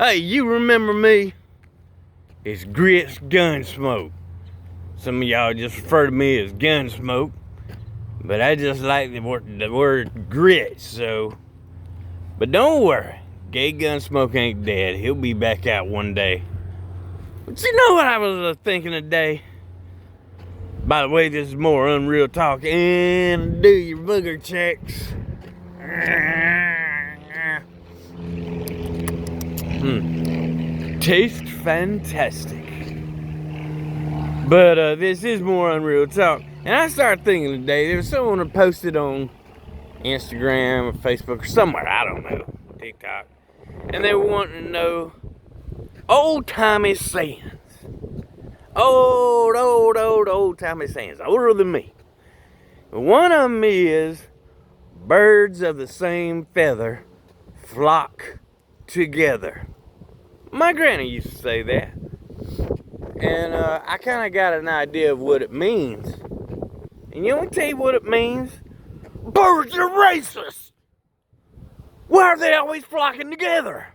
Hey, you remember me? It's Grits Gunsmoke. Some of y'all just refer to me as Gunsmoke, but I just like the word grits, so. But don't worry, Gay Gunsmoke ain't dead. He'll be back out one day. But you know what I was thinking today? By the way, this is more Unreal Talk, and do your booger checks. Tastes fantastic. But this is more Unreal Talk. And I started thinking today, there was someone who posted on Instagram or Facebook or somewhere, I don't know, TikTok. And they were wanting to know old-timey sayings. Old-timey sayings, older than me. One of them is, birds of the same feather flock together. My granny used to say that. And I kind of got an idea of what it means. And you want to tell you what it means? Birds are racist! Why are they always flocking together?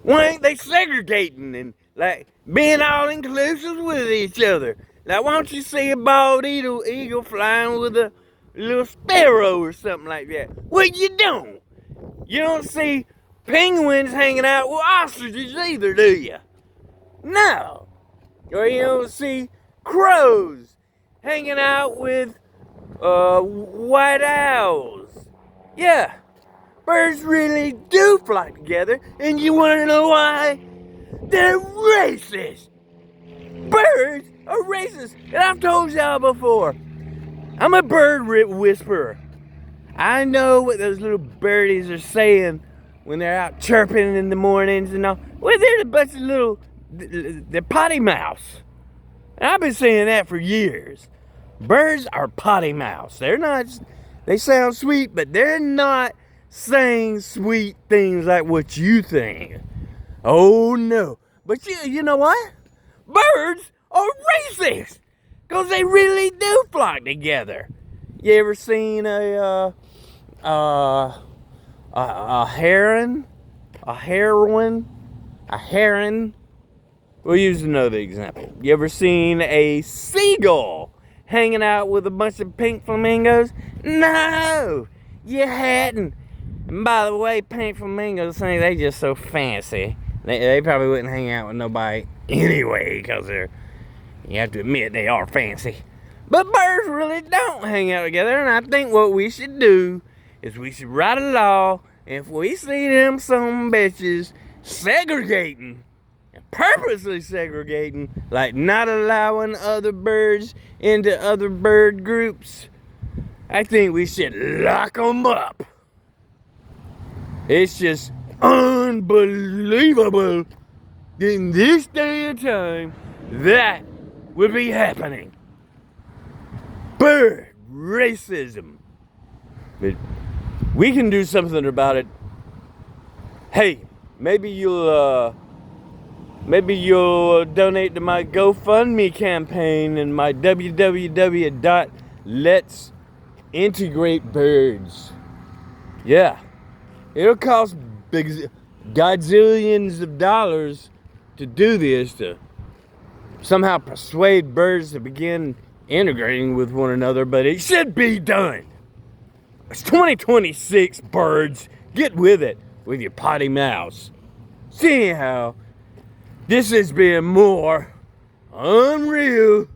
Why ain't they segregating and like being all inclusive with each other? Now, why don't you see a bald eagle flying with a little sparrow or something like that? Well, you don't. You don't see penguins hanging out with ostriches either, do you? No. Or you don't see crows hanging out with white owls. Yeah. Birds really do flock together, and you want to know why? They're racist. Birds are racist, and I've told y'all before. I'm a bird whisperer. I know what those little birdies are saying when they're out chirping in the mornings and all. Well, they're a bunch of they're potty mouse. And I've been saying that for years. Birds are potty mouse. They sound sweet, but they're not saying sweet things like what you think. Oh no. But you know what? Birds are racist. Because they really do flock together. You ever seen a heron? A heron? We'll use another example. You ever seen a seagull hanging out with a bunch of pink flamingos? No, you hadn't. And by the way, pink flamingos think they just so fancy. They probably wouldn't hang out with nobody anyway, because you have to admit they are fancy. But birds really don't hang out together, and I think what we should do is we should write a law, and if we see them some bitches segregating, purposely segregating, like not allowing other birds into other bird groups, I think we should lock them up. It's just unbelievable in this day and time that would be happening. Bird racism. But we can do something about it. Hey, maybe you'll donate to my GoFundMe campaign and my www.let'sintegrate.birds. Yeah. It'll cost gazillions of dollars to do this, to somehow persuade birds to begin integrating with one another, but it should be done. It's 2026, birds. Get with it with your potty mouse. See how this has been more unreal,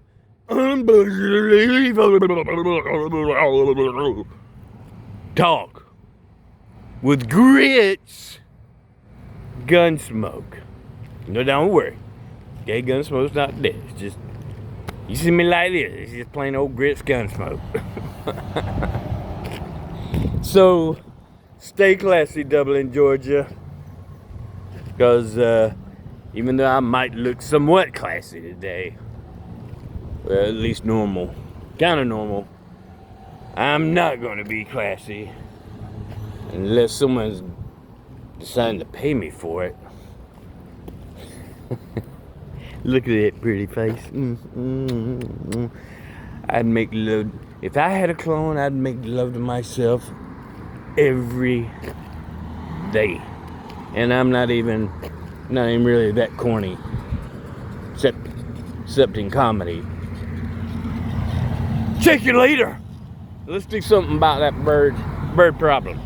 unbelievable talk with Grits Gunsmoke. No, don't worry. Gay Gunsmoke's not dead. It's just, you see me like this, it's just plain old Grits Gunsmoke. So, stay classy, Dublin, Georgia. Because, even though I might look somewhat classy today, well, at least normal, kind of normal, I'm not going to be classy unless someone's deciding to pay me for it. Look at that pretty face. I'd make love. If I had a clone, I'd make love to myself every day. And I'm not even really that corny, except in comedy. Check you later. Let's do something about that bird problem.